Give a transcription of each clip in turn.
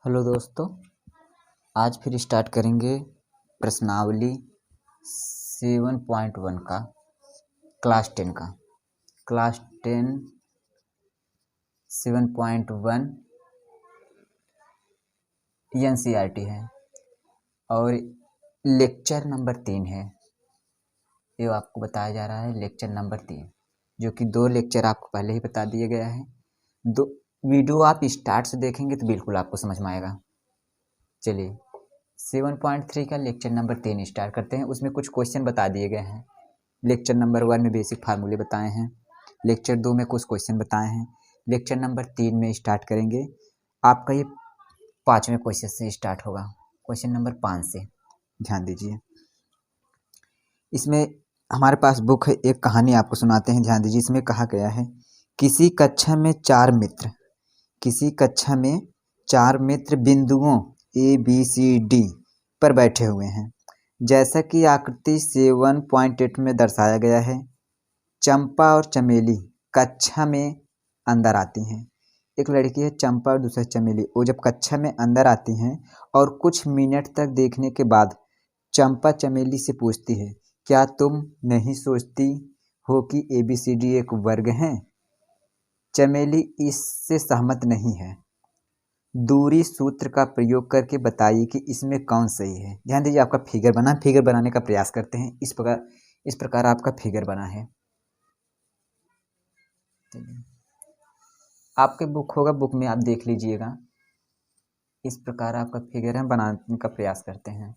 Hello दोस्तों, आज फिर स्टार्ट करेंगे प्रश्नावली 7.1 का क्लास 10 का। क्लास 10 7.1 एनसीईआरटी है और लेक्चर नंबर 3 है। ये आपको बताया जा रहा है लेक्चर नंबर 3, जो कि 2 लेक्चर आपको पहले ही बता दिया गया है। दो वीडियो आप स्टार्ट से देखेंगे तो बिल्कुल आपको समझ में आएगा। चलिए 7.3 का लेक्चर नंबर 3 स्टार्ट करते हैं। उसमें कुछ क्वेश्चन बता दिए गए हैं। लेक्चर नंबर 1 में बेसिक फार्मूले बताए हैं, लेक्चर 2 में कुछ क्वेश्चन बताए हैं, लेक्चर नंबर 3 में स्टार्ट करेंगे। आपका ये 5वें क्वेश्चन से स्टार्ट होगा, क्वेश्चन नंबर 5 से। ध्यान दीजिए, इसमें हमारे पास बुक है, एक कहानी आपको सुनाते हैं। ध्यान दीजिए, इसमें कहा गया है किसी कक्षा में 4 मित्र बिंदुओं ABCD पर बैठे हुए हैं। जैसा कि आकृति 7.8 में दर्शाया गया है, चंपा और चमेली कक्षा में अंदर आती हैं। एक लड़की है चंपा और दूसरी चमेली। वो जब कक्षा में अंदर आती हैं और कुछ मिनट तक देखने के बाद चंपा चमेली से पूछती है, क्या तुम नहीं सोचती हो कि ABCD एक वर्ग है? चमेली इससे सहमत नहीं है। दूरी सूत्र का प्रयोग करके बताइए कि इसमें कौन सही है। ध्यान दीजिए, आपका फिगर बनाने का प्रयास करते हैं। इस प्रकार आपका फिगर बना है। आपके बुक होगा, बुक में आप देख लीजिएगा। इस प्रकार आपका फिगर है, बनाने का प्रयास करते हैं।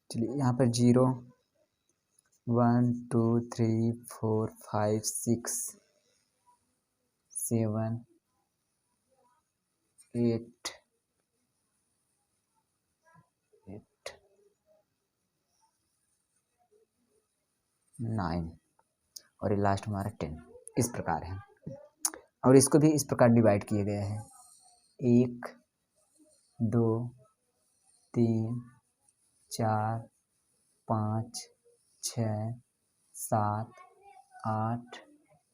चलिए यहाँ पर 0 1 2 3 4 5 6 7 8 9 और ये लास्ट हमारा 10। इस प्रकार है, और इसको भी इस प्रकार डिवाइड किए गए हैं। 1 2 3 4 5 6 7 8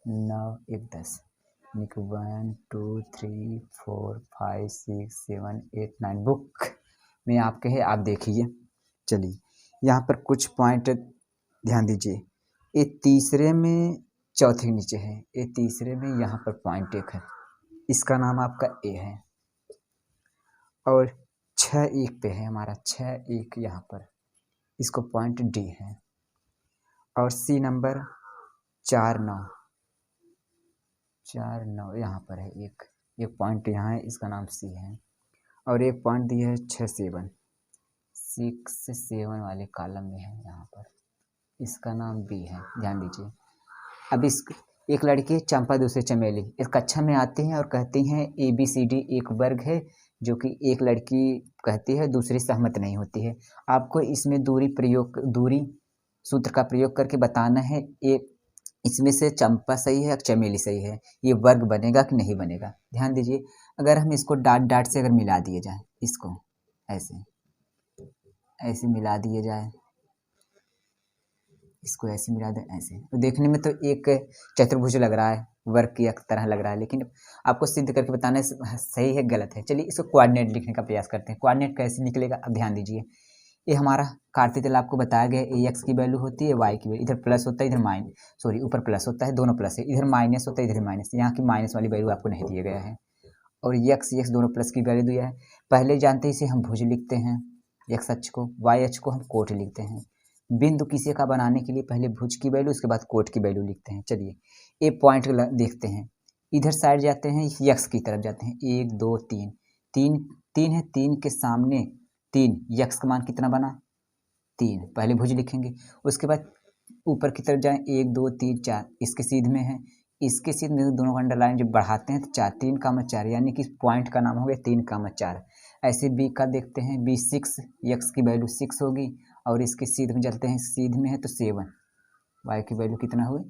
9 1 10। 1 2 3 4 5 6 7 8 9 बुक में आपके है, आप देखिए। चलिए यहाँ पर कुछ पॉइंट ध्यान दीजिए। ये तीसरे में चौथे नीचे है, ये तीसरे में यहाँ पर पॉइंट 1 है, इसका नाम आपका A है। और 6-1 पे है हमारा, 6-1 यहाँ पर, इसको पॉइंट D है। और C नंबर 4-9 यहाँ पर है। एक पॉइंट यहाँ है, इसका नाम C है। और एक पॉइंट दिया है 6-7 वाले कॉलम में है यहाँ पर, इसका नाम B है। ध्यान दीजिए। अब एक लड़की चंपा दूसरी चमेली इस कक्षा में आती हैं और कहती हैं ABCD एक वर्ग है, जो कि एक लड़की कहती है, दूसरी सहमत नहीं होती है। आपको इसमें दूरी सूत्र का प्रयोग करके बताना है एक इसमें से चंपा सही है या चमेली सही है, ये वर्ग बनेगा कि नहीं बनेगा। ध्यान दीजिए, अगर हम इसको डाट से अगर मिला दिए जाए, इसको ऐसे मिला दिए जाए, इसको ऐसे मिला दें ऐसे, तो देखने में तो एक चतुर्भुज लग रहा है, वर्ग की तरह लग रहा है, लेकिन आपको सिद्ध करके बताना सही है गलत है। चलिए इसको कोऑर्डिनेट लिखने का प्रयास करते हैं। कोऑर्डिनेट कैसे निकलेगा, अब ध्यान दीजिए। ये हमारा कार्तीय तल आपको बताया गया, AX की वैल्यू होती है, Y की वैल्यू, इधर प्लस होता है, इधर ऊपर प्लस होता है, दोनों प्लस है, इधर माइनस होता है, इधर माइनस। यहाँ की माइनस वाली वैल्यू आपको नहीं दिया गया है। और x दोनों प्लस की वैल्यू दिया है। पहले जानते हैं इसे हम भुज लिखते हैं, x अक्ष को, y अक्ष को हम कोट लिखते हैं। बिंदु किसी का बनाने के लिए पहले भुज की वैल्यू, उसके बाद कोट की वैल्यू लिखते हैं। चलिए ये पॉइंट देखते हैं, इधर साइड जाते हैं, यक्स की तरफ जाते हैं। 1 2 3 3 है, 3 के सामने 3, यक्स का मान कितना बना 3, पहले भुज लिखेंगे। उसके बाद ऊपर की तरफ जाएं, 1 2 3 4, इसके सीध में है, इसके सीध में दोनों का अंडरलाइन जब बढ़ाते हैं तो 4 3, 4 यानी कि पॉइंट का नाम हो गया 3, 4। ऐसे B का देखते हैं, B 6, यक्स की वैल्यू 6 होगी, और इसके सीध में चलते हैं, सीध में है तो 7, y की वैल्यू कितना हुई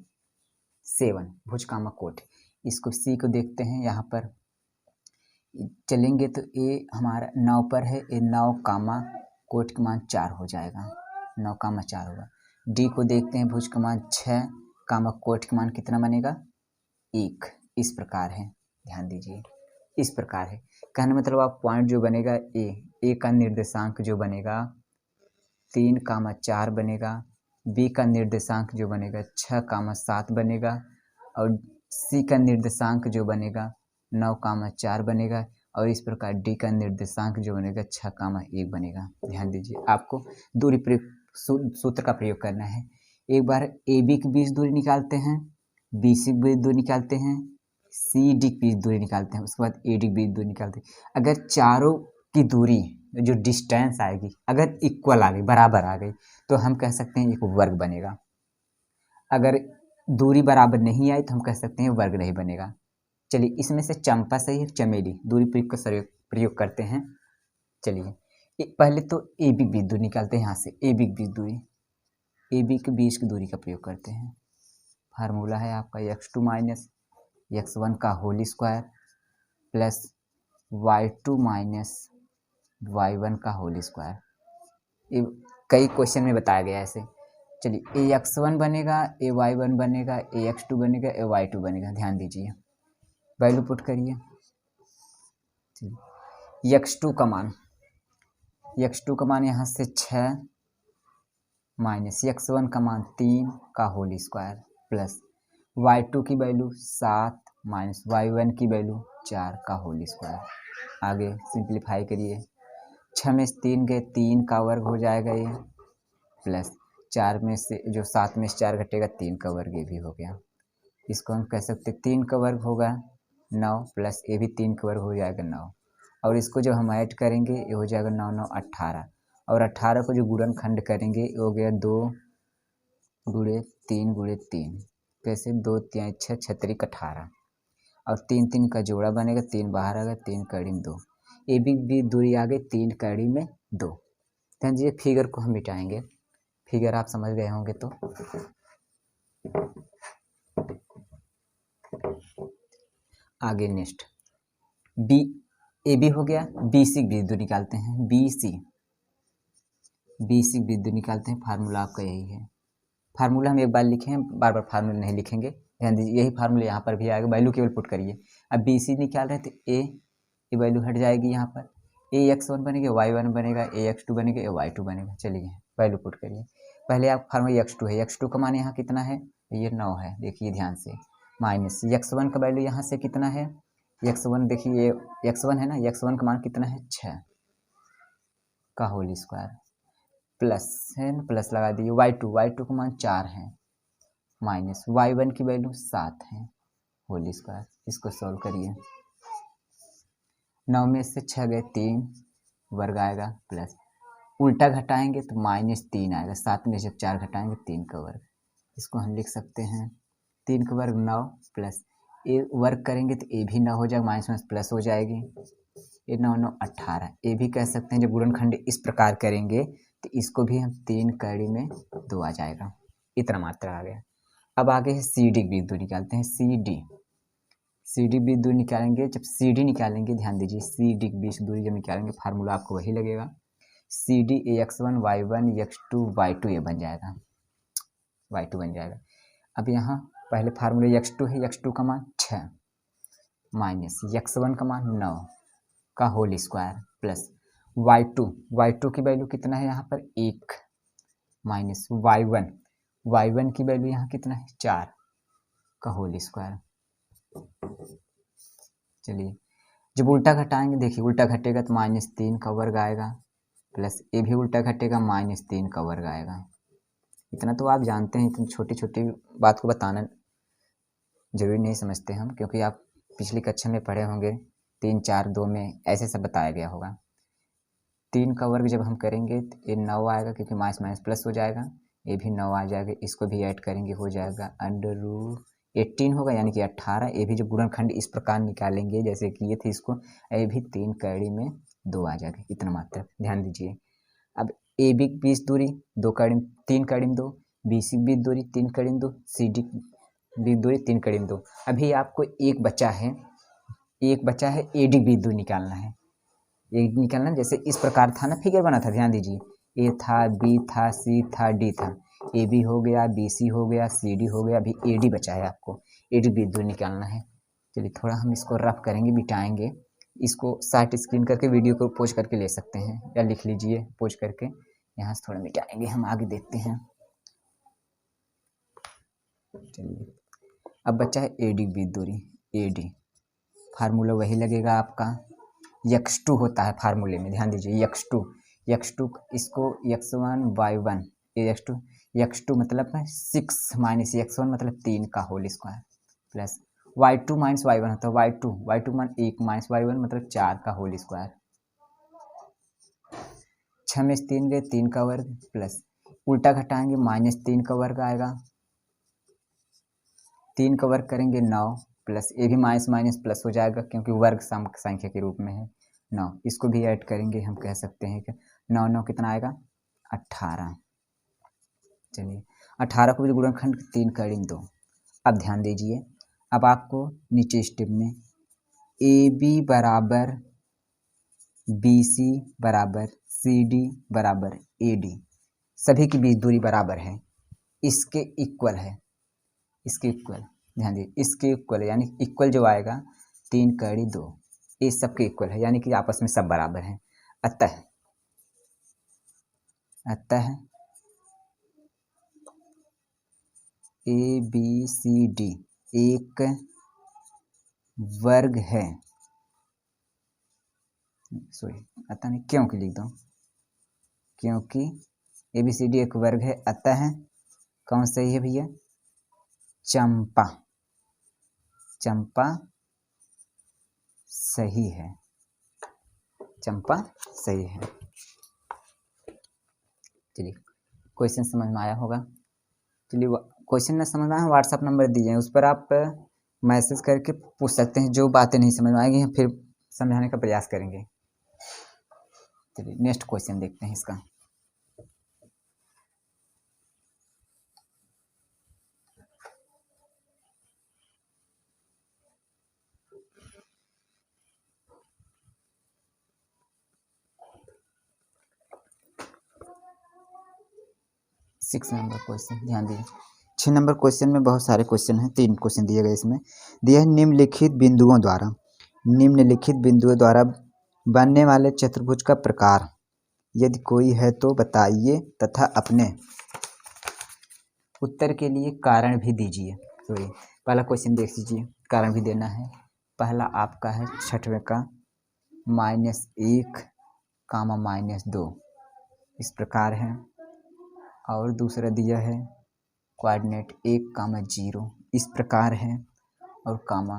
7, भुज कामा कोट। इसको C को देखते हैं, यहाँ पर चलेंगे तो A हमारा 9 पर है, A 9, कोट का मान 4 हो जाएगा, 9 कामा 4 होगा। डी को देखते हैं, भुज का मान 6 कामा कोट का मान कितना बनेगा 1। इस प्रकार है, ध्यान दीजिए इस प्रकार है। कहने मतलब आप पॉइंट जो बनेगा ए का निर्देशांक जो बनेगा 3 कामा 4 बनेगा, बी का निर्देशांक जो बनेगा 6 कामा 7 बनेगा, और सी का निर्देशांक जो बनेगा 9 कामा 4 बनेगा, और इस प्रकार डी का निर्देशांक जो बनेगा 6 कामा 1 बनेगा। ध्यान दीजिए आपको दूरी प्रयोग सूत्र का प्रयोग करना है। एक बार ए बी के बीच दूरी निकालते हैं, बी सी के बीच दूरी निकालते हैं, सी डी के बीच दूरी निकालते हैं, उसके बाद ए डी के बीच दूरी निकालते हैं। अगर चारों की दूरी जो डिस्टेंस आएगी अगर इक्वल आ गई, बराबर आ गई, तो हम कह सकते हैं एक वर्ग बनेगा। अगर दूरी बराबर नहीं आई तो हम कह सकते हैं वर्ग नहीं बनेगा। चलिए इसमें से चंपा सही है, चमेली, दूरी प्रयोग का प्रयोग करते हैं। चलिए पहले तो ए बी के बीच दूरी निकालते हैं, यहाँ से ए बी के बीच दूरी, ए बी के बीच की दूरी का प्रयोग करते हैं। फार्मूला है आपका x2 माइनस x1 का whole square plus y2 minus y1 का होल स्क्वायर। ये कई क्वेश्चन में बताया गया है ऐसे। चलिए ए x1 बनेगा, ए y1 बनेगा, ए x2 बनेगा, ए y2 बनेगा। ध्यान दीजिए वैल्यू पुट करिए। x2 का मान, x2 का मान यहाँ से 6 माइनस x1 का मान 3 का होल स्क्वायर प्लस y2 की वैल्यू 7 माइनस y1 की वैल्यू 4 का होल स्क्वायर। आगे सिंप्लीफाई करिए, 6 में से 3 गए 3 का वर्ग हो जाएगा ये, प्लस 4 में से जो 7 में से 4 घटेगा 3 का वर्ग, ये भी हो गया। इसको हम कह सकते 3 का वर्ग होगा 9 प्लस ये भी 3 का वर्ग हो जाएगा 9, और इसको जब हम ऐड करेंगे ये हो जाएगा 9 9 18, और 18 को जो गुणनखंड करेंगे ये हो गया 2 गुणे 3 गुणे 3, कैसे 2 3 6 6 3 18, और 3 3 का जोड़ा बनेगा, 3 बाहर आ गया, 3 कड़ी में 2, ए बी दूरी आ गई 3 कड़ी में 2। ध्यान दीजिए फिगर को हम मिटाएंगे, फिगर आप समझ गए होंगे। तो आगे नेक्स्ट बी ए बी हो गया, बी सी की दूरी निकालते हैं, बी सी की दूरी निकालते हैं। फार्मूला आपका यही है, फार्मूला हम एक बार लिखे हैं, बार बार फार्मूला नहीं लिखेंगे। ध्यान दीजिए यही फार्मूला यहाँ पर भी आएगा, वैल्यू केवल पुट करिए। अब बी सी निकाल रहे थे, ए वैल्यू हट जाएगी, यहाँ पर ए x1 बनेगा, y1 बनेगा, ए x2 बनेगा, ए y2 बनेगा। चलिए वैल्यू पुट करिए। पहले आप फार्मूला x2 है, x2 का मान यहाँ कितना है, ये 9 है, देखिए ध्यान से, माइनस x1 का वैल्यू यहाँ से कितना है, x1 देखिए x1 है ना, x1 का मान कितना है 6 का होल स्क्वायर प्लस है ना, प्लस लगा दिए, y2 का मान 4 है, माइनस y1 की वैल्यू 7 है होल स्क्वायर। इसको सॉल्व करिए, 9 में से 6 गए 3 वर्ग आएगा, प्लस उल्टा घटाएंगे तो -3 आएगा, 7 में से 4 घटाएंगे 3 का वर्ग। इसको हम लिख सकते हैं 3 का वर्ग 9 प्लस ए वर्ग करेंगे तो ए भी 9 हो जाएगा, माइनस माइनस प्लस हो जाएगी, ये 9 9 18। ए भी कह सकते हैं जब गुणनखंड इस प्रकार करेंगे तो इसको भी हम 3 कड़ी में 2 आ जाएगा, इतना मात्रा आ गया। अब आगे है सी डी की दूरी निकालते हैं, सी डी बीच दूरी निकालेंगे, जब सी डी निकालेंगे ध्यान दीजिए सी डी के बीच दूरी जब निकालेंगे फार्मूला आपको वही लगेगा, C D A x1 y1 x2 y2 ये बन जाएगा, y2 बन जाएगा। अब यहाँ पहले फार्मूले x2 है, x2 का मान 6 माइनस x1 का मान 9 का होल स्क्वायर प्लस y2 की वैल्यू कितना है यहाँ पर 1 माइनस y1 की वैल्यू यहाँ कितना है 4 का होल स्क्वायर। चलिए जब उल्टा घटाएंगे, देखिए उल्टा घटेगा तो -3 का वर्ग आएगा, प्लस ये भी उल्टा घटेगा -3 का वर्ग आएगा। इतना तो आप जानते हैं, इतनी छोटी छोटी बात को बताना जरूरी नहीं समझते हम, क्योंकि आप पिछली कक्षा में पढ़े होंगे 3 4 2 में ऐसे सब बताया गया होगा। 3 का वर्ग जब हम करेंगे तो ये 9 आएगा, क्योंकि माइनस माइनस प्लस हो जाएगा, ये भी 9 आ जाएगा, इसको भी ऐड करेंगे हो जाएगा √18 होगा, यानी कि 18। ये भी जब गुणनखंड इस प्रकार निकालेंगे जैसे कि ये थे, इसको ये भी 3 कड़ी में 2 आ जाएगा, इतना मात्रा। ध्यान दीजिए अब ए बी की बीच दूरी 3 कड़ी में 2, बी सी की बीच दूरी 3 कड़ी में 2, सी डी बीच दूरी 3 कड़ी में 2। अभी आपको एक बचा है ए डी बीच दूरी निकालना है। ए निकालना, जैसे इस प्रकार था ना, फिगर बना था, ध्यान दीजिए, ए था, बी था, सी था, डी था, ए बी हो गया, बी सी हो गया, सी डी हो गया, अभी ए डी बचा है, आपको ए डी बीच दूरी निकालना है। चलिए थोड़ा हम इसको रफ करेंगे, बिटाएंगे, इसको साइड स्क्रीन करके वीडियो को पोज करके ले सकते हैं, या लिख लीजिए पोज करके, यहाँ से थोड़ा मिटाएंगे, हम आगे देखते हैं। चलिए अब बच्चा है ए डी बीच दूरी, ए डी फार्मूला वही लगेगा आपका, x2 होता है फार्मूले में, ध्यान दीजिए, x2 इसको x1 y1, x2 मतलब है 6 माइनस x1 मतलब 3 का whole square, plus y2 minus y1 होता है, y2 मान 1 माइनस y1 मतलब 4 का होल स्क्वायर, 6 में 3 गए 3 का वर्ग, प्लस उल्टा घटाएंगे -3 का वर्ग आएगा, 3 का वर्ग करेंगे 9, प्लस ये भी माइनस माइनस प्लस हो जाएगा क्योंकि वर्ग संख्या के रूप में है 9, इसको भी ऐड करेंगे, हम कह सकते हैं कि 9 9 कितना आएगा 18। चलिए 18 को भी गुणनखंड 3 करें 2। अब ध्यान दीजिए, अब आपको नीचे स्टेप में ए बी बराबर बी सी बराबर सी डी बराबर ए डी, सभी की बीच दूरी बराबर है, इसके इक्वल है, इसके इक्वल, ध्यान दीजिए इसके इक्वल है, यानी इक्वल जो आएगा 3 कड़ी 2, ये सबके इक्वल है, यानी कि आपस में सब बराबर हैं। अतः ए बी सी डी एक वर्ग है, सॉरी अतः नहीं, क्योंकि लिख दो, क्योंकि ए बी सी डी एक वर्ग है, अतः कौन सही है भैया, चंपा सही है, चंपा सही है। चलिए क्वेश्चन समझ में आया होगा। चलिए क्वेश्चन में समझ में आया, व्हाट्सएप नंबर दिए हैं, उस पर आप मैसेज करके पूछ सकते हैं, जो बातें नहीं समझ में आएंगी हम फिर समझाने का प्रयास करेंगे। चलिए नेक्स्ट क्वेश्चन देखते हैं इसका। सिक्स नंबर क्वेश्चन, ध्यान दीजिए 6 नंबर क्वेश्चन में बहुत सारे क्वेश्चन हैं, 3 क्वेश्चन दिए गए इसमें, दिया है निम्नलिखित बिंदुओं द्वारा बनने वाले चतुर्भुज का प्रकार यदि कोई है तो बताइए तथा अपने उत्तर के लिए कारण भी दीजिए। सॉरी पहला क्वेश्चन देख लीजिए, कारण भी देना है। पहला आपका है 6वें का -1 -2 इस प्रकार है, और दूसरा दिया है कोऑर्डिनेट 1 0 इस प्रकार है, और कामा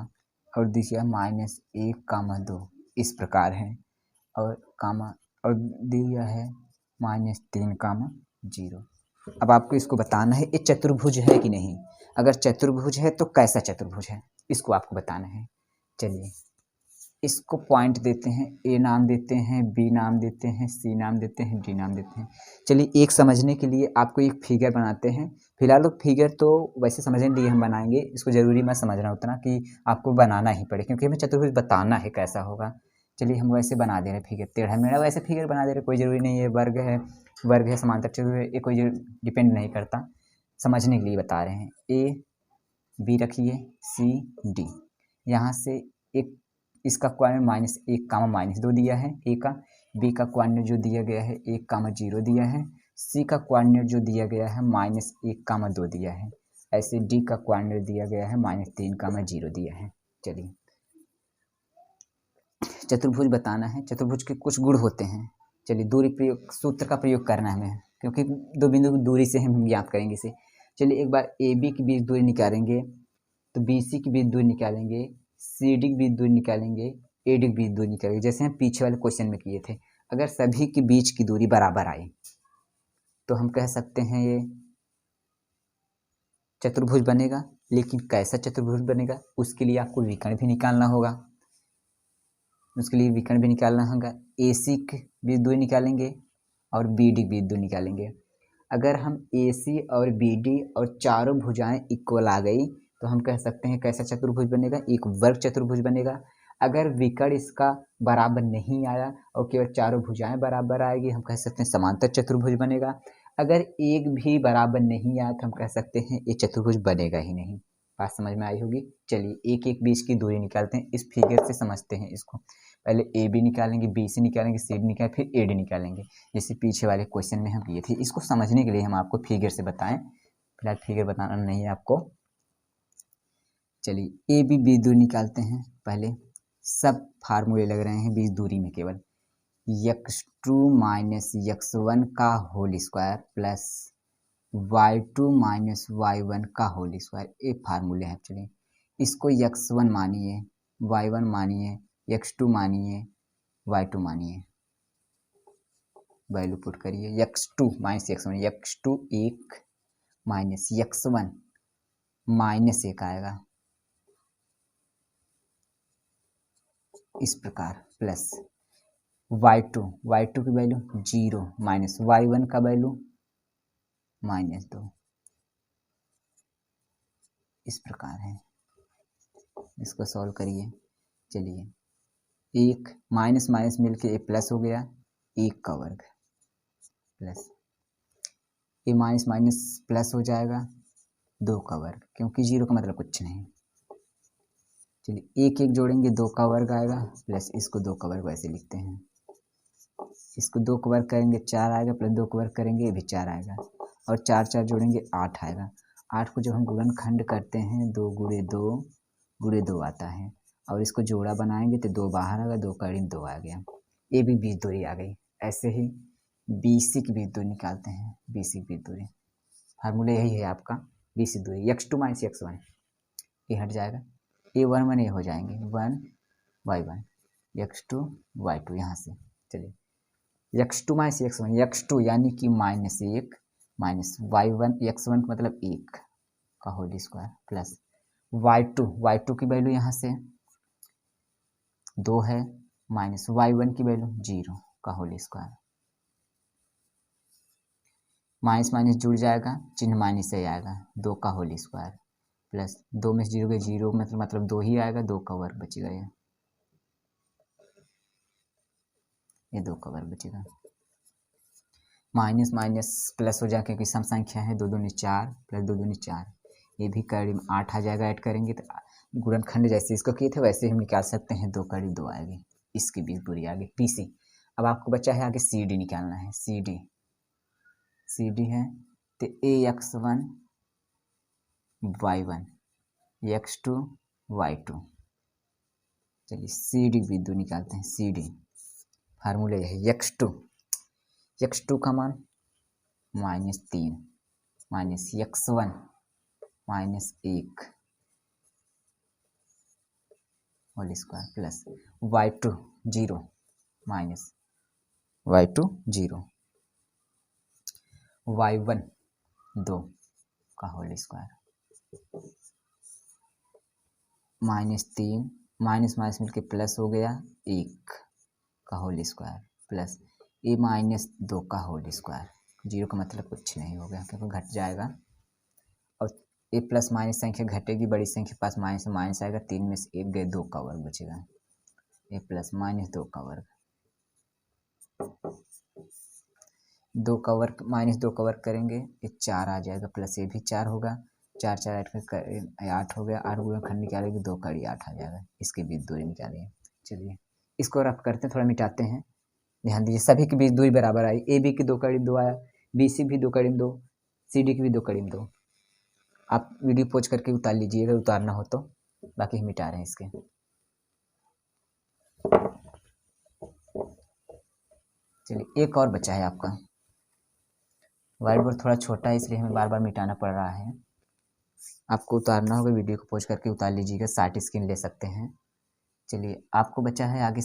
और दिया -1 2 इस प्रकार है, और कामा और दिया है -3 0। अब आपको इसको बताना है ये चतुर्भुज है कि नहीं, अगर चतुर्भुज है तो कैसा चतुर्भुज है, इसको आपको बताना है। चलिए इसको पॉइंट देते हैं, ए नाम देते हैं, बी नाम देते हैं, सी नाम देते हैं, डी नाम देते हैं। चलिए एक समझने के लिए आपको एक फिगर बनाते हैं, फिलहाल तो फिगर तो वैसे समझने के लिए हम बनाएंगे, इसको ज़रूरी मत समझना उतना कि आपको बनाना ही पड़े, क्योंकि हमें चतुर्भुज बताना है कैसा होगा। चलिए हम वैसे बना दे रहे फिगर, टेढ़ा मेढ़ा वैसे फिगर बना दे रहे, कोई ज़रूरी नहीं है, वर्ग है समांतर चतुर्भुज, ये कोई डिपेंड नहीं करता, समझने के लिए बता रहे हैं। ए बी रखिए, सी डी, यहाँ से एक इसका कोऑर्डिनेट -1 -2 दिया है ए का, बी का कोऑर्डिनेट जो दिया गया है 1 0 दिया है, सी का कोऑर्डिनेट जो दिया गया है -1 2 दिया है, ऐसे डी का कोऑर्डिनेट दिया गया है -3 0 दिया है। चलिए चतुर्भुज बताना है, चतुर्भुज के कुछ गुण होते हैं। चलिए दूरी प्रयोग सूत्र का प्रयोग करना है हमें, क्योंकि 2 बिंदु की दूरी से हम ज्ञात करेंगे इसे। चलिए एक बार ए बी के बीच दूरी निकालेंगे तो बी सी की बीच दूरी निकालेंगे, सी डी की बीच दूरी निकालेंगे, ए डी की बीच दूरी निकालेंगे, जैसे हम पीछे वाले क्वेश्चन में किए थे। अगर सभी के बीच की दूरी बराबर आई तो हम कह सकते हैं ये चतुर्भुज बनेगा। लेकिन कैसा चतुर्भुज बनेगा, उसके लिए आपको विकर्ण भी निकालना होगा, ए सी की बीच दूरी निकालेंगे और बी डी की बीच दूरी निकालेंगे। अगर हम ए सी और बी डी और चारों भुजाएं इक्वल आ गई तो हम कह सकते हैं कैसा चतुर्भुज बनेगा, एक वर्ग चतुर्भुज बनेगा। अगर विकर्ण इसका बराबर नहीं आया और केवल चारों भुजाएं बराबर आएगी, हम कह सकते हैं समांतर चतुर्भुज बनेगा। अगर एक भी बराबर नहीं आया तो हम कह सकते हैं ये चतुर्भुज बनेगा ही नहीं। बात समझ में आई होगी। चलिए एक एक बीच की दूरी निकालते हैं, इस फिगर से समझते हैं इसको। पहले ए बी निकालेंगे, बी सी निकालेंगे, सी डी निकालेंगे, फिर ए डी निकालेंगे, जैसे पीछे वाले क्वेश्चन में हम किए थे। इसको समझने के लिए हम आपको फिगर से बताएं, फिलहाल फिगर बताना नहीं है आपको। चलिए ए बी बीच दूरी निकालते हैं। पहले सब फार्मूले लग रहे हैं बीच दूरी में, केवल x2 माइनस x1 का whole square plus y2 minus y1 का होल स्क्वायर, ये फार्मूले हैं। चलिए इसको x1 मानिए, y1 मानिए, x2 मानिए, y2 मानिए, वैल्यू पुट करिए। x2 minus x1, x2 1 minus x1 minus 1 आएगा इस प्रकार, प्लस y2 की वैल्यू 0 माइनस y1 का वैल्यू -2, इस प्रकार है। इसको सॉल्व करिए। चलिए एक माइनस माइनस मिलके ए प्लस हो गया, 1 का वर्ग प्लस ए माइनस माइनस प्लस हो जाएगा 2 का वर्ग, क्योंकि 0 का मतलब कुछ नहीं। चलिए एक एक जोड़ेंगे 2 का वर्ग आएगा, प्लस इसको 2 का वर्ग वैसे लिखते हैं। इसको 2 का वर्ग करेंगे 4 आएगा, प्लस 2 का वर्ग करेंगे ये भी 4 आएगा, और 4 4 जोड़ेंगे 8 आएगा। 8 को जब हम गुणनखंड करते हैं 2 गुणे 2 आता है, और इसको जोड़ा बनाएंगे तो 2 बाहर आ गया, 2 का ऋण 2 आ गया, ये भी बीच दूरी आ गई। ऐसे ही BC की बीच दूरी निकालते हैं। BC की बीच दूरी फार्मूला यही है आपका, BC दूरी x2 माइनस x1, ये हट जाएगा, a1 ये हो जाएंगे 1 y1 x2 y2 यहाँ से। चलिए x2 माइनस x1, x2 यानी कि -1 माइनस y1 x1 का मतलब 1 का होल स्क्वायर प्लस y2 की वैल्यू यहाँ से 2 है, माइनस y1 की वैल्यू 0 का होल स्क्वायर, माइनस माइनस जुड़ जाएगा, चिन्ह माइनस से आएगा, 2 का होल स्क्वायर प्लस 2 में से 0 के 0 मतलब 2 ही आएगा, 2 का वर्ग बचेगा, ये 2 का वर्ग बचेगा। माइनस माइनस प्लस हो जाए, क्योंकि सम संख्या है, 2 दूनी 4 प्लस 2 दूनी 4, ये भी करीब 8 आ जाएगा। ऐड करेंगे तो गुणनखंड जैसे इसको किए थे वैसे हम निकाल सकते हैं, 2 करीब 2 आएगी, इसकी बीच दूरी आ गई PC। अब आपको बचा है आगे CD निकालना है। CD है तो AX1 Y1 x2 y2। चलिए CD बिंदु निकालते हैं। CD फार्मूला है x2 का मान -3 minus x1 -1 whole square plus y2 0 minus y2 0 y1 2 का होल स्क्वायर -3 माइनस माइनस मिलके प्लस हो गया 1 का होल स्क्वायर प्लस ए -2 का होल स्क्वायर, 0 का मतलब कुछ नहीं हो गया क्योंकि घट जाएगा, और ए प्लस माइनस संख्या घटेगी, बड़ी संख्या पास माइनस आएगा, 3 में से 1 गए, 2 का वर्ग बचेगा, ए प्लस -2 का वर्ग, 2 का वर्ग -2 का वर्ग करेंगे ये 4 आ जाएगा, प्लस ये भी 4 होगा, 4 4 8 हो गया, 8 गुणनखंड निकालेंगे 2 कड़ी 8 आ जाएगा, इसके बीच दूरी निकालिए। चलिए इसको रफ करते हैं, थोड़ा मिटाते हैं, ध्यान दीजिए सभी के बीच दूरी बराबर आई, ए बी की 2 करीब 2 आया, BC भी 2 करीब 2, CD की भी 2 करीब 2। आप वीडियो पोज करके उतार लीजिए अगर उतारना हो तो, बाकी हम मिटा रहे हैं इसके। चलिए एक और बचा है आपका, व्हाइट बोर्ड थोड़ा छोटा है इसलिए हमें बार बार मिटाना पड़ रहा है, आपको उतारना होगा वीडियो को पोज करके उतार लीजिएगा, साइट स्क्रीन ले सकते हैं। चलिए आपको बचा है आगे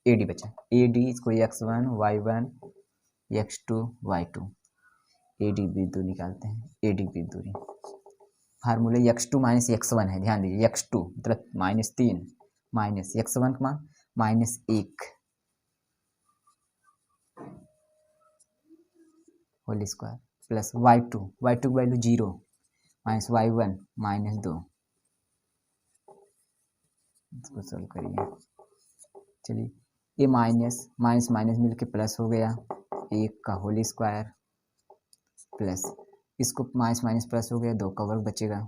AD बचा, AD इसको x1 y1 x2 y2, AD बिंदु निकालते हैं। AD बिंदु फार्मूला x2 माइनस x1 है, ध्यान दीजिए x2 मतलब -3 माइनस x1 का मान -1 होल स्क्वायर प्लस y2 की वैल्यू 0 माइनस y1 -2 इसको सॉल्व करिए। चलिए ये माइनस माइनस माइनस मिलके प्लस हो गया, 1 का होल स्क्वायर प्लस इसको माइनस माइनस प्लस हो गया, 2 का वर्ग बचेगा।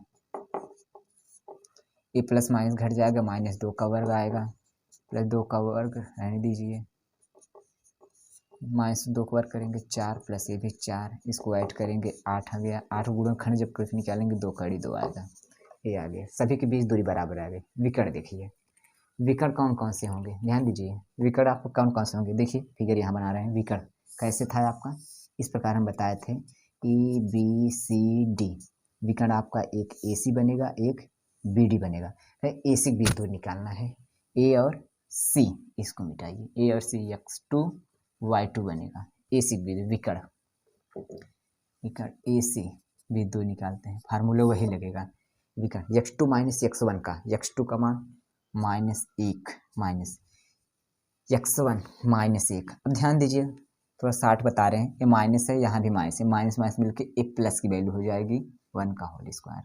ये प्लस माइनस घट जाएगा, माइनस 2 का वर्ग आएगा प्लस 2 का वर्ग रहने दीजिए, माइनस 2 का वर्ग करेंगे 4 प्लस ये भी 4, इसको ऐड करेंगे 8 आ गया। 8 गुणनखंड जब करके निकालेंगे 2 कड़ी 2 आएगा, ये आ गया। सभी के बीच दूरी बराबर आ गई। विकर्ण देखिए, विकर्ण कौन कौन से होंगे, ध्यान दीजिए। विकर्ण आपको कौन कौन से होंगे, देखिए फिगर यहाँ बना रहे हैं। विकर्ण कैसे था आपका, इस प्रकार हम बताए थे, ए बी सी डी। विकर्ण आपका एक ए सी बनेगा, एक बी डी बनेगा। ए से बी दूर निकालना है, ए और सी, इसको मिटाइए, ए और सी x2 y2 बनेगा। ए सी बी विकर्ण, विकर्ण ए सी बी दूर निकालते हैं, फार्मूला वही लगेगा। विकर्ण x2 माइनस x1 का, x2 का मान -1 माइनस x1 -1। अब ध्यान दीजिए, थोड़ा 60 बता रहे हैं, ये माइनस है, यहाँ भी माइनस है, माइनस माइनस मिलके ए प्लस की वैल्यू हो जाएगी 1 का होल स्क्वायर।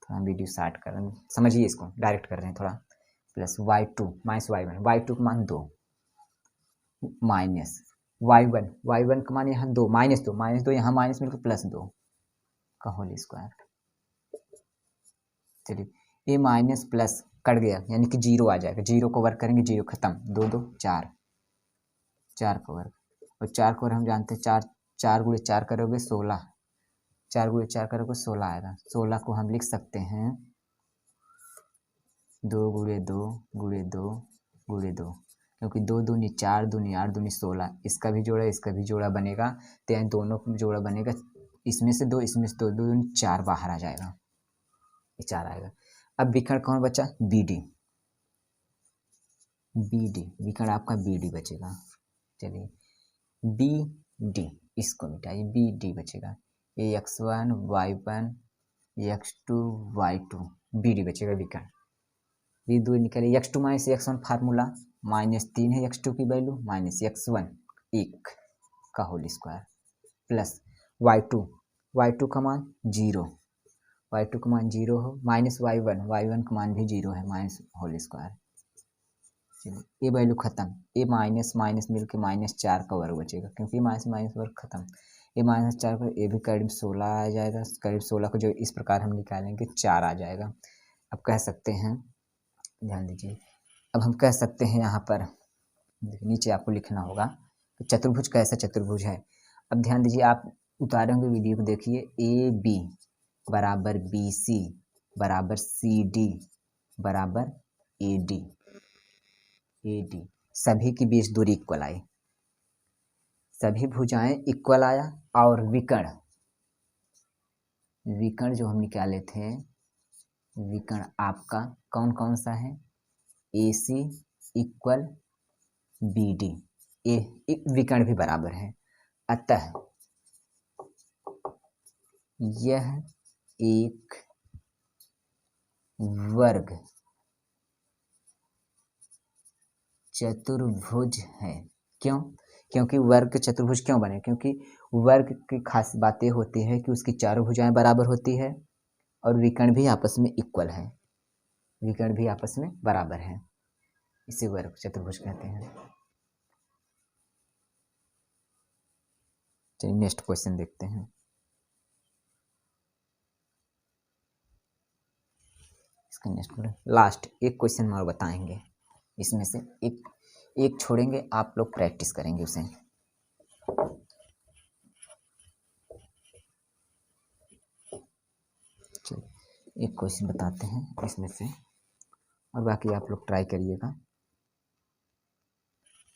थोड़ा वीडियो 60 कर रहे हैं, समझिए, इसको डायरेक्ट कर रहे हैं थोड़ा। Plus y2 minus y1, y2 का मान 2 माइनस y1 का मान यहाँ 2 माइनस 2 यहाँ माइनस मिलकर प्लस 2 का होल स्क्वायर। चलिए ये माइनस प्लस कट गया, यानी कि 0 आ जाएगा, 0 को वर्ग करेंगे 0 खत्म, 2 2 4, 4 का वर्ग, और 4 को हम जानते हैं 4 4 गुणे 4 करोगे 16, 4 गुणे 4 करोगे 16 आएगा। 16 को हम लिख सकते हैं 2 गुणे 2 गुणे 2 गुणे 2, क्योंकि 2 दूनी 4, दूनी 8, दूनी 16, इसका भी जोड़ा इसका भी जोड़ा बनेगा, तो यहाँ दोनों का जोड़ा बनेगा, इसमें से 2 इसमें से 2, 2 दूनी 4 बाहर आ जाएगा, ये 4 आएगा। अब विकर्ण कौन बचा, बी डी, बी डी विकर्ण आपका बी डी बचेगा। चलिए बी डी, इसको मिटाइए, बी डी बचेगा, ये x1 y1 x2 y2, B D बचेगा विकर्ण। बी दूर निकालिए, x2 माइनस x1 फार्मूला -3 है x2 की वैल्यू, माइनस x1 1 का होल स्क्वायर प्लस y2 का मान 0, y2 का मान 0 हो, माइनस y1 का मान भी 0 है, माइनस होल स्क्वायर। चलिए ये वैल्यू खत्म, ये माइनस माइनस मिलके -4 का वर्ग बचेगा, क्योंकि माइनस माइनस वर्ग खत्म, ये -4 का, ये भी करीब 16 आ जाएगा, करीब 16 को जो इस प्रकार हम निकालेंगे 4 आ जाएगा। अब कह सकते हैं, ध्यान दीजिए, अब हम कह सकते हैं यहाँ पर, नीचे आपको लिखना होगा तो चतुर्भुज कैसा चतुर्भुज है। अब ध्यान दीजिए, आप उतारे होंगे वीडियो को, देखिए ए बी बराबर बी सी बराबर सी डी बराबर ए डी, ए डी सभी की बीच दूरी इक्वल आई, सभी भुजाएं इक्वल आया। और विकर्ण, विकर्ण जो हम निकाले थे, विकर्ण आपका कौन कौन सा है, ए सी इक्वल बी डी, ए विकर्ण भी बराबर है, अतः यह एक वर्ग चतुर्भुज है। क्यों, क्योंकि वर्ग चतुर्भुज क्यों बने, क्योंकि वर्ग की खास बातें होती है कि उसकी चारों भुजाएं बराबर होती है और विकर्ण भी आपस में इक्वल है, विकर्ण भी आपस में बराबर है, इसे वर्ग चतुर्भुज कहते हैं। चलिए नेक्स्ट क्वेश्चन देखते हैं। इसका नेक्स्ट लास्ट एक क्वेश्चन और बताएंगे, इसमें से एक छोड़ेंगे, आप लोग प्रैक्टिस करेंगे उसे। चलिए एक क्वेश्चन बताते हैं इसमें से, और बाकी आप लोग ट्राई करिएगा।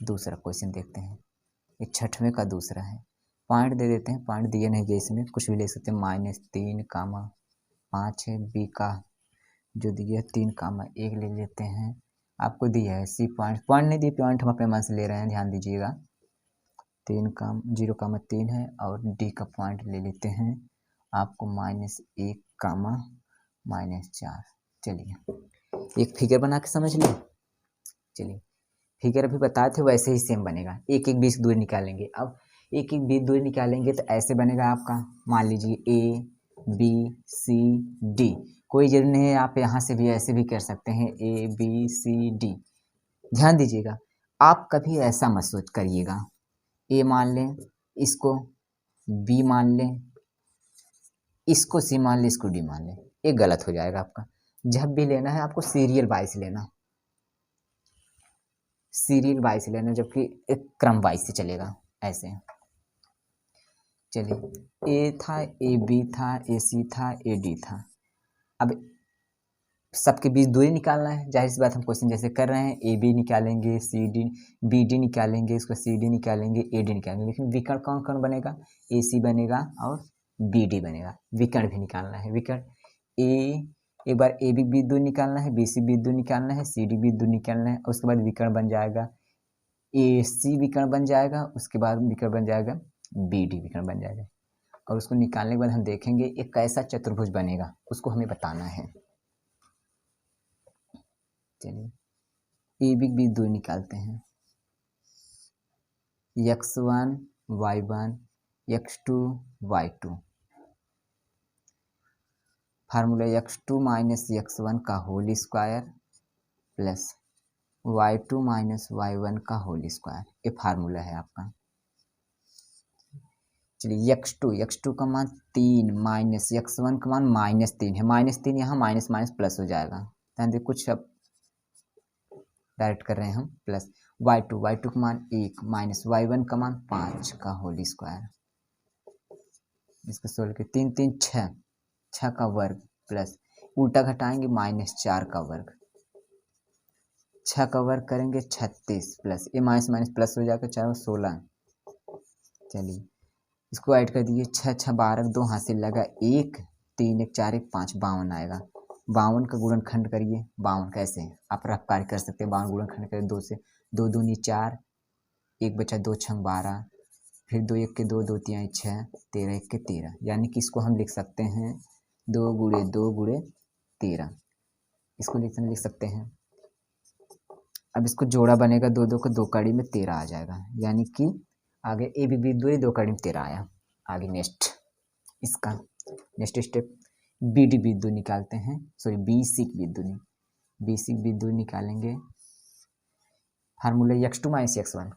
दूसरा क्वेश्चन देखते हैं, ये 6वें का दूसरा है। पॉइंट दे देते हैं, पॉइंट दिए नहीं गए, इसमें कुछ भी ले सकते हैं, -3, 5 है, बी का जो दिया 3, 1 ले लेते हैं। आपको दिया है सी पॉइंट नहीं दिए, पॉइंट हम अपने मन से ले रहे हैं, ध्यान दीजिएगा। 0, 3 है, और डी का पॉइंट ले लेते हैं आपको -1, -4। चलिए एक फिगर बना के समझ लो। चलिए फिगर अभी बताए थे वैसे ही सेम बनेगा, एक एक 20 दूरी निकालेंगे। अब एक एक 20 दूरी निकालेंगे तो ऐसे बनेगा आपका, मान लीजिए ए बी सी डी, कोई जरूरी नहीं है, आप यहाँ से भी ऐसे भी कर सकते हैं ABCD। ध्यान दीजिएगा, आप कभी ऐसा मत सोच करिएगा A मान लें, इसको B मान लें, इसको C मान लें, इसको D मान लें, ये गलत हो जाएगा आपका। जब भी लेना है आपको सीरियल वाइज लेना, सीरियल वाइज से लेना, जबकि एक क्रम वाइज से चलेगा ऐसे। चलिए ए था, AB था, AC था, AD था। अब सबके बीच दूरी निकालना है, जाहिर सी बात हम क्वेश्चन जैसे कर रहे हैं AB निकालेंगे, CD BD निकालेंगे, उसका CD निकालेंगे, AD निकालेंगे, लेकिन विकर्ण कौन कौन बनेगा, AC बनेगा और BD बनेगा। विकर्ण भी निकालना है, विकर्ण एक बार AB भी दूर निकालना है, BC भी दूर निकालना है, CD भी दूर निकालना है, उसके बाद विकर्ण बन जाएगा AC विकर्ण बन जाएगा, उसके बाद विकर्ण बन जाएगा BD विकर्ण बन जाएगा। और उसको निकालने के बाद हम देखेंगे एक कैसा चतुर्भुज बनेगा, उसको हमें बताना है। चलिए AB भी दूर निकालते हैं, x1 y1 x2 y2, formula x2 minus x1 का whole square plus y2 minus y1 का होल स्क्वायर, ये फार्मूला है आपका। चलिए x2 का मान 3 माइनस x1 का मान -3 है, -3 यहाँ माइनस माइनस प्लस हो जाएगा, ध्यान देखिए कुछ अब डायरेक्ट कर रहे हैं हम, प्लस y2 का मान 1 माइनस y1 का मान 5 का होल स्क्वायर, इसको सोल्व के 3 3 6, 6 का वर्ग प्लस उल्टा घटाएंगे -4 का वर्ग, 6 का वर्ग करेंगे 36 प्लस ये माइनस माइनस प्लस हो जाएगा 4 16। चलिए इसको ऐड कर दिए, 6 6 12, 2 हाथ से लगा 1, 3 1 4 1 5, 52 आएगा। 52 का गुणनखंड करिए, 52 कैसे आप रफ कार्य कर सकते हैं, 52 गुणनखंड करें 2 से, 2 दूनी 4, 1 बचा 2 छंग 12, फिर 2 1 के 2, 2 3 6, 13 1 के 13, यानी कि इसको हम लिख सकते हैं 2 गुणे 2 गुणे 13, इसको लिख सकते हैं। अब इसको जोड़ा बनेगा 2 2 का 2 कड़ी में 13 आ जाएगा, यानी कि आगे AB दूरी 2 कड़ी में 13 आया। आगे नेक्स्ट इसका नेक्स्ट स्टेप BD बिंदु निकालते हैं, सॉरी BC बिंदु नहीं, BC बिंदु निकालेंगे, फार्मूला x2 माइनस x1।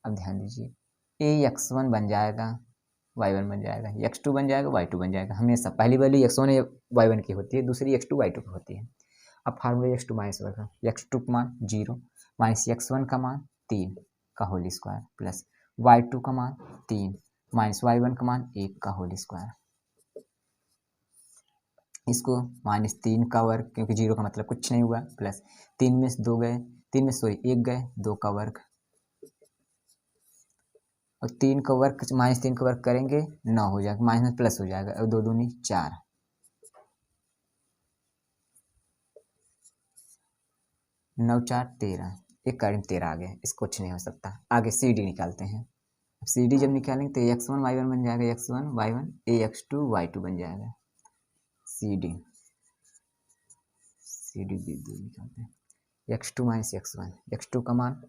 अब ध्यान दीजिए ये x1 बन जाएगा, y1 बन जाएगा, x2 बन जाएगा, y2 बन जाएगा, हमेशा पहली वाली x1 y1 की होती है, दूसरी x2 y2 की होती है। अब फार्मूला x2 माइनस x2 का मान 0 माइनस x1 का मान 3 का होल स्क्वायर प्लस y2 का मान 3 माइनस y1 का मान 1 का होल स्क्वायर, इसको -3 का वर्ग, क्योंकि 0 का मतलब कुछ नहीं हुआ, प्लस 3 में से 2 गए, 3 में सॉरी 1 गए, 2 का वर्ग, और 3 का वर्ग -3 का वर्ग करेंगे 9 हो जाएगा, माइनस प्लस हो जाएगा, और 2 दूनी 4, 9 4 13, एक करीब 13 आ गया, इसको कुछ नहीं हो सकता। आगे CD निकालते हैं, CD जब निकालेंगे तो x1 y1 बन जाएगा, x1 y1 x2 y2 बन जाएगा। CD बिंदु निकालते हैं, x2 माइनस x1, x2 का मान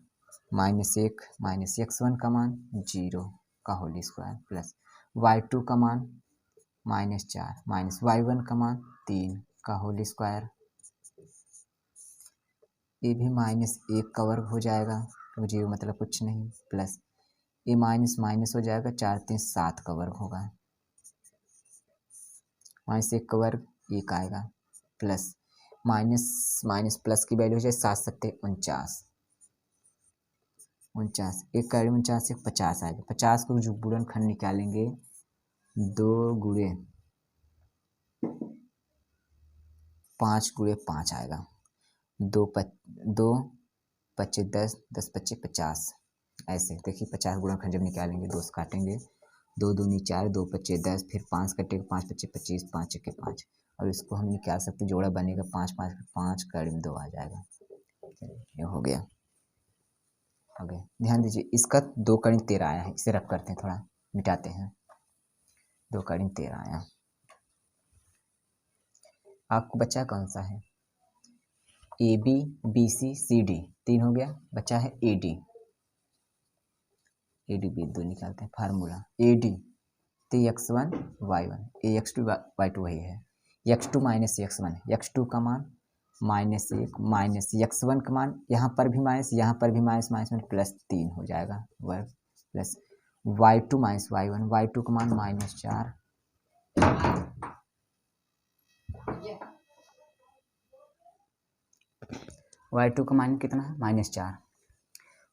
-1 माइनस x1 का मान 0 का होल स्क्वायर प्लस y2 का मान -4 माइनस y1 का मान 3 का होल स्क्वायर, ये भी -1 का वर्ग हो जाएगा, तो 0 मतलब कुछ नहीं, प्लस ये माइनस माइनस हो जाएगा, 4 3 7 का वर्ग होगा, -1 का वर्ग 1 आएगा, प्लस माइनस माइनस प्लस की वैल्यू हो जाए 7 7 49, 49 एक करीब 49 से 50 आएगा, 50 को जो गुणनखंड निकालेंगे 2 गुणे 5 गुणे 5 आएगा, 2 25 10 10 25 50, ऐसे देखिए 50 गुणनखंड जब निकालेंगे 2 से काटेंगे, 2 दूनी 4, 2 25 10, फिर 5 कटेगा, 5 25 25, 5 1 5, और इसको हम निकाल सकते, जोड़ा बनेगा 5 5 5 करीब 2 आ जाएगा। ये हो गया। ओके ध्यान दीजिए इसका 2 करीब 13 आया है, इसे रफ करते हैं, थोड़ा मिटाते हैं, 2 करीब 13 आया। आपको बचा कौन सा है, AB BC CD 3 हो गया, बचा है AD बिंदु निकालते हैं, फार्मूला AD तो x1 y1 x2 y2 वही है, x2 माइनस x1, x2 का मान -1 माइनस x1 का मान यहाँ पर भी माइनस, यहाँ पर भी माइनस, माइनस में +3 हो जाएगा वर्ग, plus y2 minus y1, y2 का मान -4, y2 का मान कितना है -4,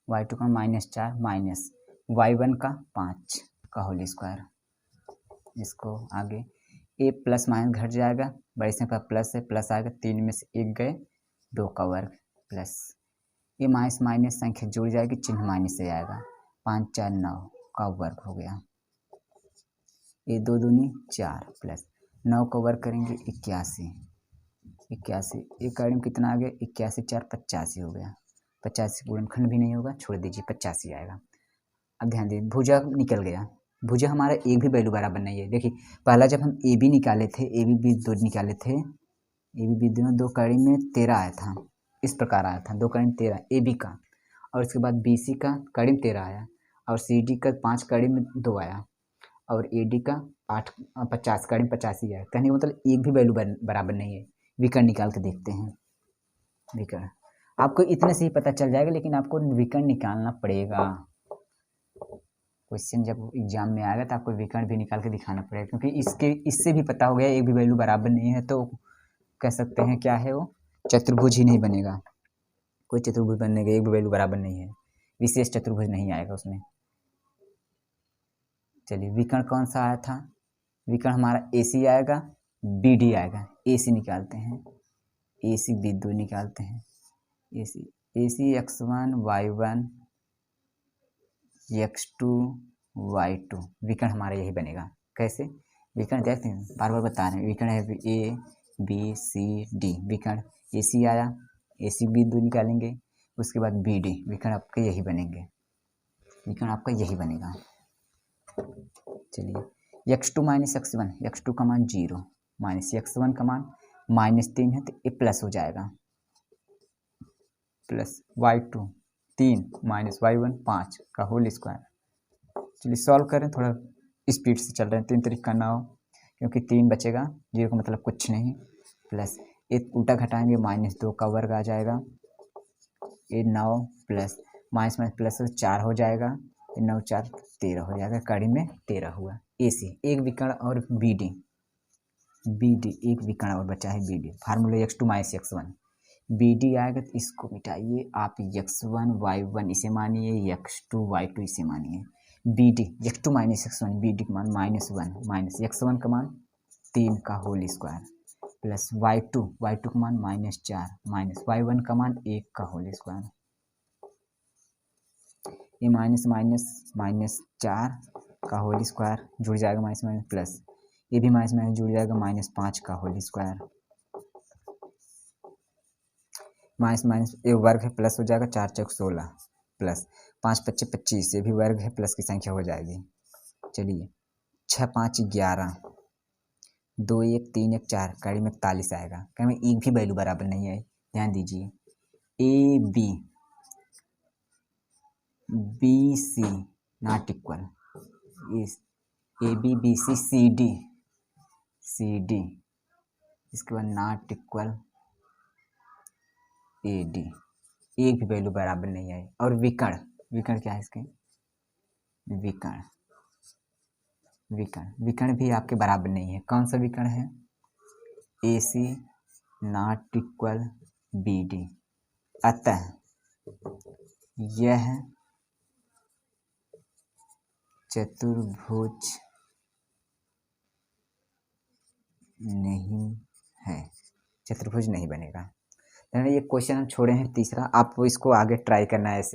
y2 का -4 माइनस y1 का 5 का होल स्क्वायर। इसको आगे a प्लस माइनस घट जाएगा, बड़े से पर प्लस है, प्लस आएगा, 3 में से 1 गए, 2 का वर्ग, प्लस ये माइनस माइनस संख्या जुड़ जाएगी, चिन्ह माइनस से आएगा, 5 4 9 का वर्ग हो गया, ये 2 दूनी 4 प्लस 9 का वर्ग करेंगे 81, 81 एक आइटम कितना आ गया, 81 4 85 हो गया, 85 गुणनखंड भी नहीं होगा, छोड़ दीजिए 85 आएगा। अब ध्यान दीजिए भुजा निकल गया, भुजा हमारा एक भी वैल्यू बराबर नहीं है। देखिए पहला जब हम ए बी निकाले थे, ए बी बीच 2 निकाले थे, ए बी बीच दोनों 2 कड़ी में 13 आया था, इस प्रकार आया था, 2 कड़ी में 13 ए बी का, और उसके बाद बी सी का कड़ी में 13 आया, और सी डी का 5 कड़ी में 2 आया, और ए डी का 8 50 कड़ी में 85 आया। कहने का मतलब एक भी वैल्यू बराबर नहीं है। विकर्ण निकाल के देखते हैं, विकर्ण आपको इतने से ही पता चल जाएगा, लेकिन आपको विकर्ण निकालना पड़ेगा। क्वेश्चन जब एग्जाम में आएगा तो आपको विकर्ण भी निकाल के दिखाना पड़ेगा, क्योंकि इससे भी पता हो गया एक भी वैल्यू बराबर नहीं है, तो कह सकते हैं क्या है वो, चतुर्भुज ही नहीं बनेगा। कोई चतुर्भुज बनने का एक भी वैल्यू बराबर नहीं है, विशेष चतुर्भुज नहीं आएगा उसमें। चलिए विकर्ण कौन सा आया था, विकर्ण हमारा ए सी आएगा, बी डी आएगा, ए सी निकालते हैं, ए सी बी 2 निकालते हैं, ए सी x1 y1 x2 y2, विकर्ण हमारा यही बनेगा। कैसे विकर्ण देखते हैं, बार बार बता रहे हैं, विकर्ण है ए बी सी डी, विकर्ण ए सी आया, ए सी बी 2 निकालेंगे, उसके बाद बी डी, विकर्ण आपके यही बनेंगे, विकर्ण आपका यही बनेगा। चलिए x2 माइनस x1, x2 का मान 0 माइनस x1 का मान -3 है, तो ये प्लस हो जाएगा, प्लस y2 3 माइनस y1 5 का होल स्क्वायर। चलिए सॉल्व करें, थोड़ा स्पीड से चल रहे हैं, 3 तरीका ना हो, क्योंकि 3 बचेगा, 0 का मतलब कुछ नहीं, प्लस एक उल्टा घटाएंगे, -2 का वर्ग आ जाएगा, ये 9 प्लस माइनस माइनस प्लस 4 हो जाएगा, ये 9 4 13 हो जाएगा, कड़ी में 13 हुआ। ए सी एक विकर्ण और बी डी एक विकर्ण और बचा है B D, formula x2 minus x1, B D आएगा तो इसको मिटाइए आप, x1 y1 इसे मानिए, x2 y2 इसे मानिए, B D x2 minus x1, B D का मान -1 माइनस x1 का मान 3 का होल स्क्वायर, प्लस y2 का मान -4 माइनस y1 का मान 1 का होल स्क्वायर, ये माइनस माइनस -4 का होल स्क्वायर जुड़ जाएगा, माइनस माइनस प्लस, ये भी माइनस माइनस जुड़ जाएगा, -5 का होल स्क्वायर, माइनस माइनस ये वर्ग है, प्लस हो जाएगा, 4 चौक 16 प्लस 5 5 25, ये भी वर्ग है, प्लस की संख्या हो जाएगी। चलिए 6 5 11 2 1 3 1 4 कड़ी में 41 आएगा, कहीं में एक भी वैल्यू बराबर नहीं है। ध्यान दीजिए A B B C not equal, A B B C D, इसके बाद नॉट इक्वल ए डी, एक भी वैल्यू बराबर नहीं है। और विकर्ण क्या है इसके, विकर्ण भी आपके बराबर नहीं है। कौन सा विकर्ण है, ए सी नॉट इक्वल बी डी, अतः यह चतुर्भुज नहीं है, चतुर्भुज नहीं बनेगा। ये क्वेश्चन हम छोड़े हैं तीसरा, आप इसको आगे ट्राई करना है ऐसे।